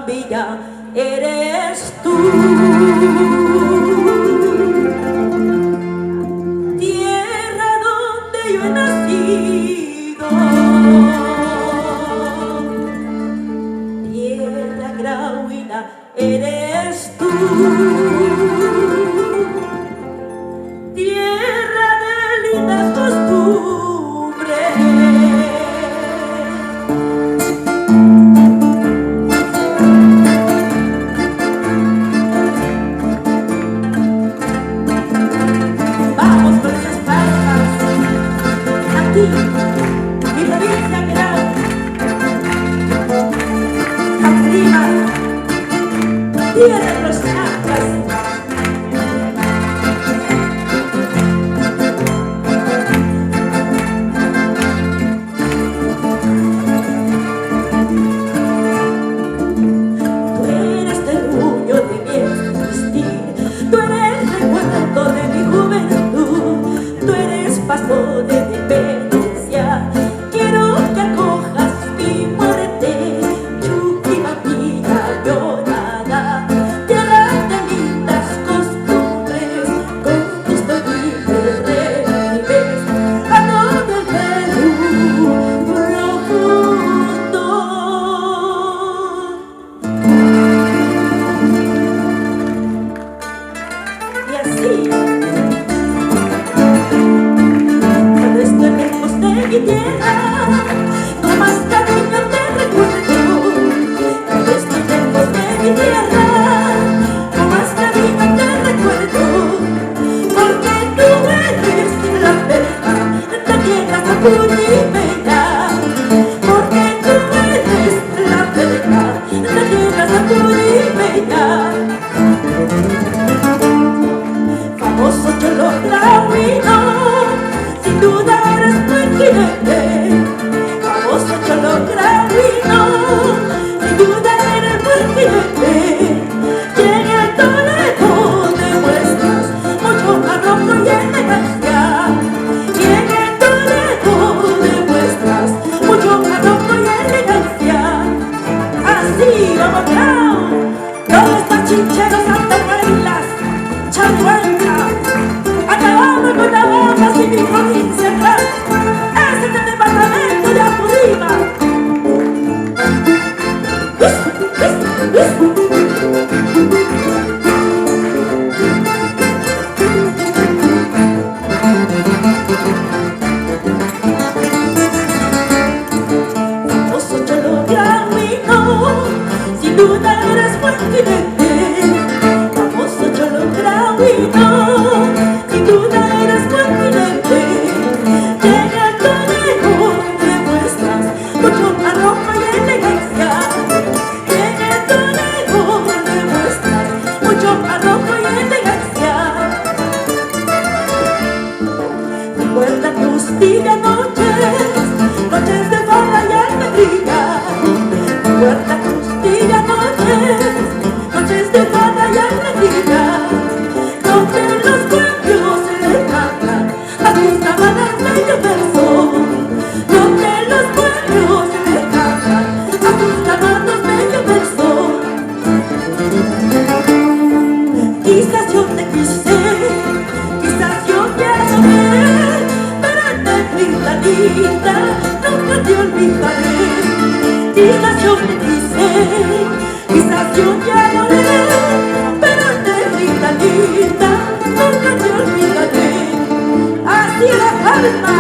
tan bella eres tú. Tierra donde yo he nacido, tierra grauina eres tú. Tierra de lindas costumbres, vamos con esas palmas, aquí, mi provincia Grau, arriba, tierra de los Chancas. Paso de dependencia, quiero que acojas mi muerte, Chuquibambilla llorada, tierra de lindas costumbres, con gusto libre revives a todo el Perú profundo. Y así, mi tierra, con más cariño te recuerdo. Cuando estoy lejos de mi tierra, con más cariño te recuerdo. Porque tú eres la verdad, la tierra Sapurimeña. Porque tú eres la verdad, la tierra Sapurimeña. Famoso Cholo Grauino, sin duda eres muy jinete. Famoso Cholo Grauino, sin duda eres muy jinete. Y en el Toledo demuestras mucho arrojo y elegancia. Y en el Toledo demuestras mucho arrojo y elegancia. Así vamos Grau, todos estos chincheros santamarinas, Chaluanca, acabamos con la boca sin mi provincia Grau. Ese es el departamento de Apurímac. Famoso Cholo Grauino, sin duda eres buen jinete. Famoso Cholo Grauino, sin duda eres buen jinete. Llega el Toledo, demuestras mucho arrojo y elegancia. Llega el Toledo, demuestras mucho arrojo y elegancia. Recuerda tus tibias noches, noches de farra y alegría. Recuerda tus tibias noches, noches de farra y alegría. Donde los pueblos le cantan a tus camadas bello verso. Donde los pueblos le cantan a tus camadas bello verso. Quizás yo te quise, quizás yo quiero ver, pero negrita linda, nunca te olvidaré. Quizás yo te quise, quizás yo quiero ver, pero negrita linda, nunca te olvidaré. Así la palma.